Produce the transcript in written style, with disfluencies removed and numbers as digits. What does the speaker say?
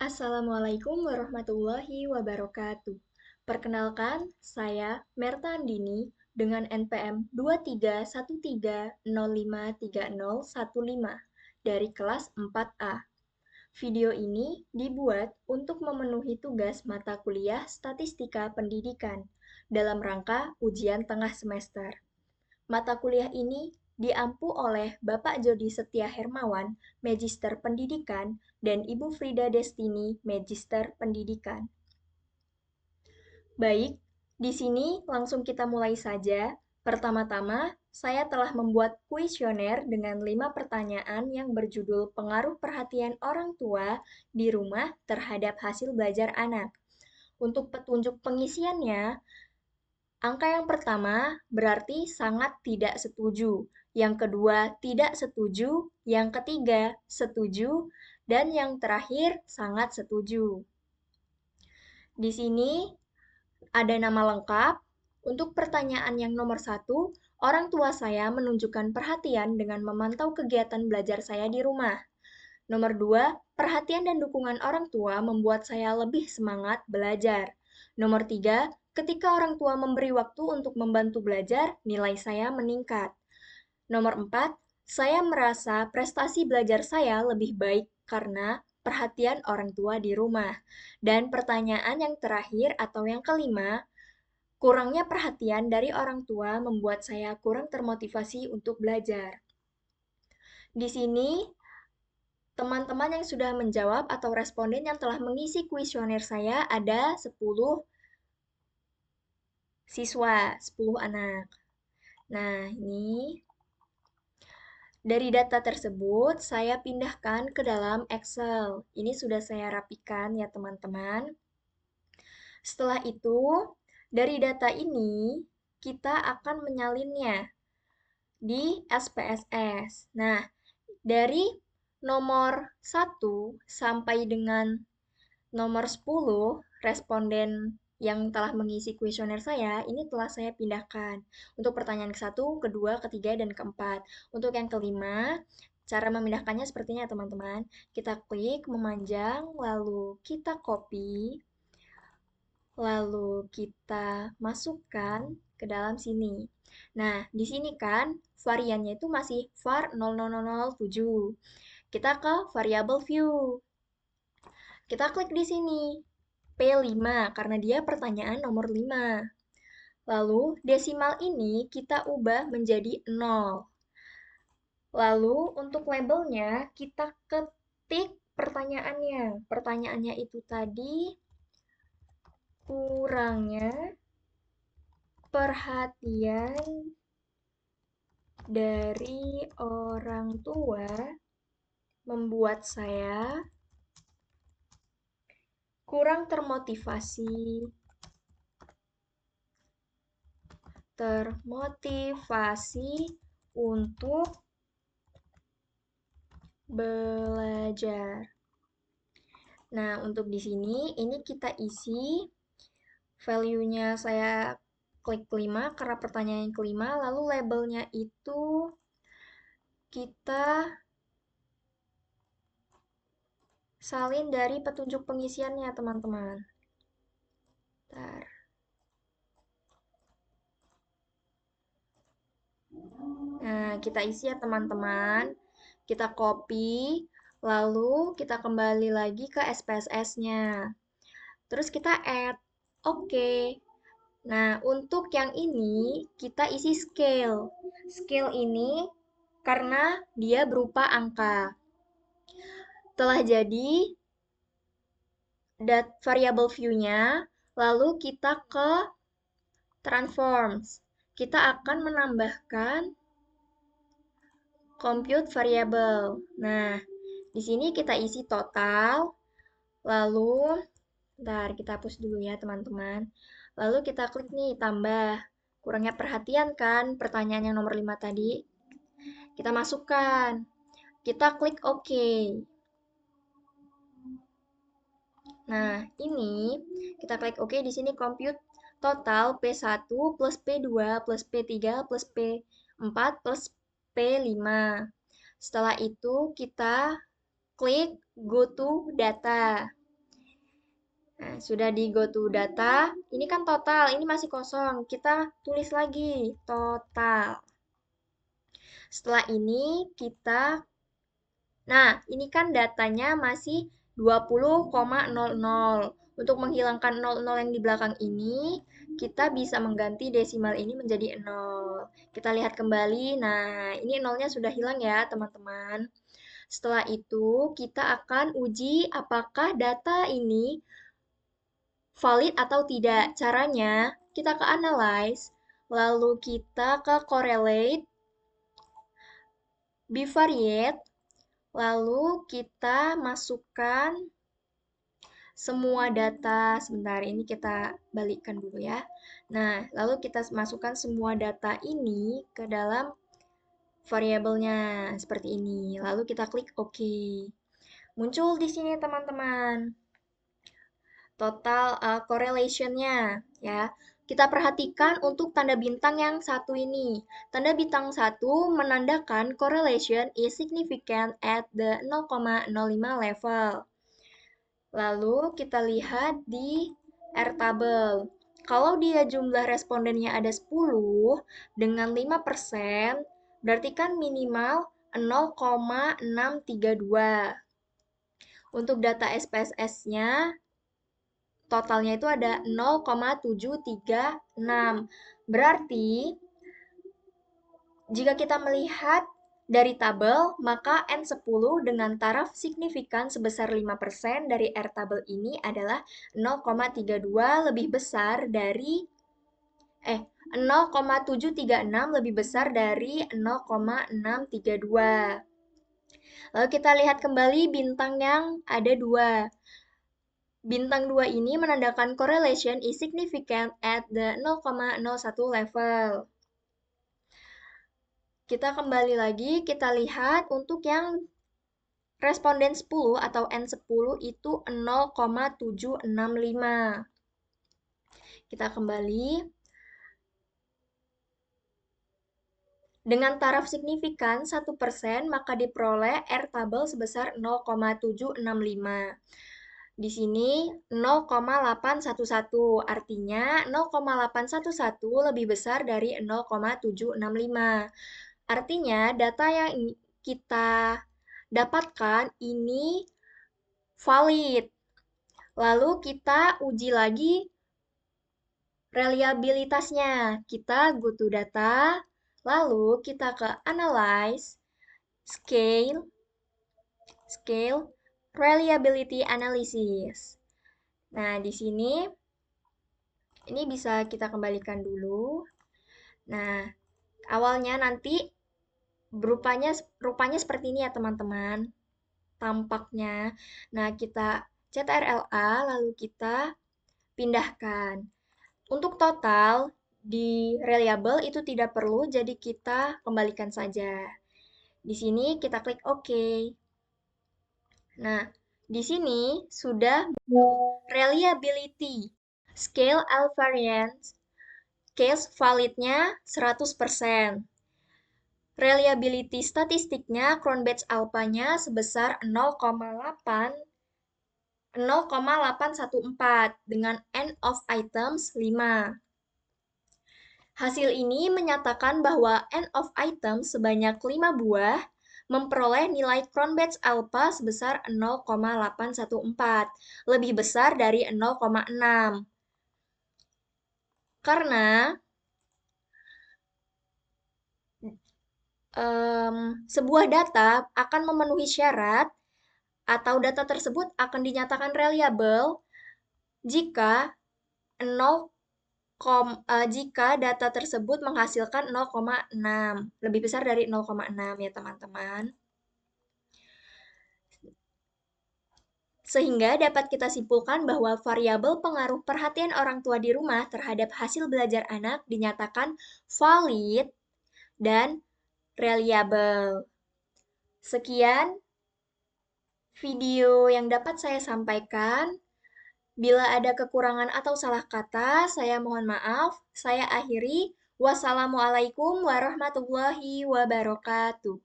Assalamualaikum warahmatullahi wabarakatuh. Perkenalkan, saya Merta Andini dengan NPM 23130530015 dari kelas 4A. Video ini dibuat untuk memenuhi tugas mata kuliah Statistika Pendidikan dalam rangka ujian tengah semester. Mata kuliah ini diampu oleh Bapak Jody Setia Hermawan, Magister Pendidikan, dan Ibu Frida Destini, Magister Pendidikan. Baik, di sini langsung kita mulai saja. Pertama-tama, saya telah membuat kuesioner dengan 5 pertanyaan yang berjudul pengaruh perhatian orang tua di rumah terhadap hasil belajar anak. Untuk petunjuk pengisiannya, angka yang pertama berarti sangat tidak setuju. Yang kedua, tidak setuju. Yang ketiga, setuju. Dan yang terakhir, sangat setuju. Di sini ada nama lengkap. Untuk pertanyaan yang nomor 1, orang tua saya menunjukkan perhatian dengan memantau kegiatan belajar saya di rumah. Nomor 2, perhatian dan dukungan orang tua membuat saya lebih semangat belajar. Nomor 3, ketika orang tua memberi waktu untuk membantu belajar, nilai saya meningkat. Nomor 4, saya merasa prestasi belajar saya lebih baik karena perhatian orang tua di rumah. Dan pertanyaan yang terakhir atau yang kelima, kurangnya perhatian dari orang tua membuat saya kurang termotivasi untuk belajar. Di sini teman-teman yang sudah menjawab atau responden yang telah mengisi kuesioner saya ada 10 siswa, 10 anak. Nah, ini dari data tersebut saya pindahkan ke dalam Excel. Ini sudah saya rapikan ya teman-teman. Setelah itu, dari data ini kita akan menyalinnya di SPSS. Nah, dari nomor 1 sampai dengan nomor 10, responden yang telah mengisi kuesioner saya, ini telah saya pindahkan. Untuk pertanyaan ke-1, kedua, ketiga, dan keempat. Untuk yang kelima, cara memindahkannya sepertinya teman-teman. Kita klik memanjang, lalu kita copy, lalu kita masukkan ke dalam sini. Nah, di sini kan variannya itu masih var 00007. Kita ke variable view. Kita klik di sini, P5, karena dia pertanyaan nomor 5. Lalu, desimal ini kita ubah menjadi 0. Lalu, untuk labelnya, kita ketik pertanyaannya. Pertanyaannya itu tadi, kurangnya perhatian dari orang tua membuat saya kurang termotivasi untuk belajar. Nah, untuk di sini ini kita isi value-nya saya klik kelima karena pertanyaan yang kelima, lalu labelnya itu kita salin dari petunjuk pengisiannya, teman-teman. Bentar. Nah, kita isi ya, teman-teman. Kita copy, lalu kita kembali lagi ke SPSS-nya. Terus kita add. Oke. Nah, untuk yang ini kita isi scale. Scale ini karena dia berupa angka. Telah jadi variable view-nya, lalu kita ke transforms. Kita akan menambahkan compute variable. Nah, di sini kita isi total, lalu bentar, kita hapus dulu ya, teman-teman. Lalu kita klik nih, tambah. Kurangnya perhatian kan, pertanyaan yang nomor 5 tadi. Kita masukkan. Kita klik OK. Nah, ini kita klik OK di sini compute total P1 plus P2 plus P3 plus P4 plus P5. Setelah itu kita klik go to data. Nah, sudah di go to data, ini kan total, ini masih kosong. Kita tulis lagi total. Setelah ini kita, nah ini kan datanya masih 20,00. Untuk menghilangkan 00 yang di belakang ini, kita bisa mengganti desimal ini menjadi 0. Kita lihat kembali, nah ini nolnya sudah hilang ya teman-teman. Setelah itu, kita akan uji apakah data ini valid atau tidak. Caranya, kita ke analyze, lalu kita ke correlate, bivariate, lalu kita masukkan semua data. Sebentar, ini kita balikkan dulu ya. Nah, lalu kita masukkan semua data ini ke dalam variabelnya seperti ini. Lalu kita klik OK. Muncul di sini teman-teman total correlation-nya ya. Kita perhatikan untuk tanda bintang yang satu ini. Tanda bintang satu menandakan correlation is significant at the 0,05 level. Lalu kita lihat di R-table. Kalau dia jumlah respondennya ada 10 dengan 5%, berarti kan minimal 0,632. Untuk data SPSS-nya totalnya itu ada 0,736. Berarti, jika kita melihat dari tabel, maka N10 dengan taraf signifikan sebesar 5% dari R-tabel ini adalah 0,32 lebih besar dari 0,736 lebih besar dari 0,632. Lalu kita lihat kembali bintang yang ada 2. Bintang 2 ini menandakan correlation is significant at the 0,01 level. Kita kembali lagi, kita lihat untuk yang responden 10 atau N10 itu 0,765. Kita kembali. Dengan taraf signifikan 1%, maka diperoleh R-tabel sebesar 0,765. Di sini 0,811, artinya 0,811 lebih besar dari 0,765. Artinya data yang kita dapatkan ini valid. Lalu kita uji lagi reliabilitasnya. Kita go to data, lalu kita ke analyze, scale, reliability analysis. Nah, di sini ini bisa kita kembalikan dulu. Nah, awalnya nanti rupanya seperti ini ya teman-teman. Tampaknya. Nah, kita CTRL-A lalu kita pindahkan. Untuk total di reliable itu tidak perlu, jadi kita kembalikan saja. Di sini kita klik OK. Nah, di sini sudah reliability, scale L variance, case validnya 100%. Reliability statistiknya Cronbach's alpha-nya sebesar 0,814 dengan end of items 5. Hasil ini menyatakan bahwa end of items sebanyak 5 buah memperoleh nilai Cronbach's alpha sebesar 0,814, lebih besar dari 0,6. Karena sebuah data akan memenuhi syarat atau data tersebut akan dinyatakan reliable jika 0, jika data tersebut menghasilkan 0,6, lebih besar dari 0,6 ya teman-teman. Sehingga dapat kita simpulkan bahwa variabel pengaruh perhatian orang tua di rumah terhadap hasil belajar anak dinyatakan valid dan reliable. Sekian video yang dapat saya sampaikan. Bila ada kekurangan atau salah kata, saya mohon maaf. Saya akhiri. Wassalamualaikum warahmatullahi wabarakatuh.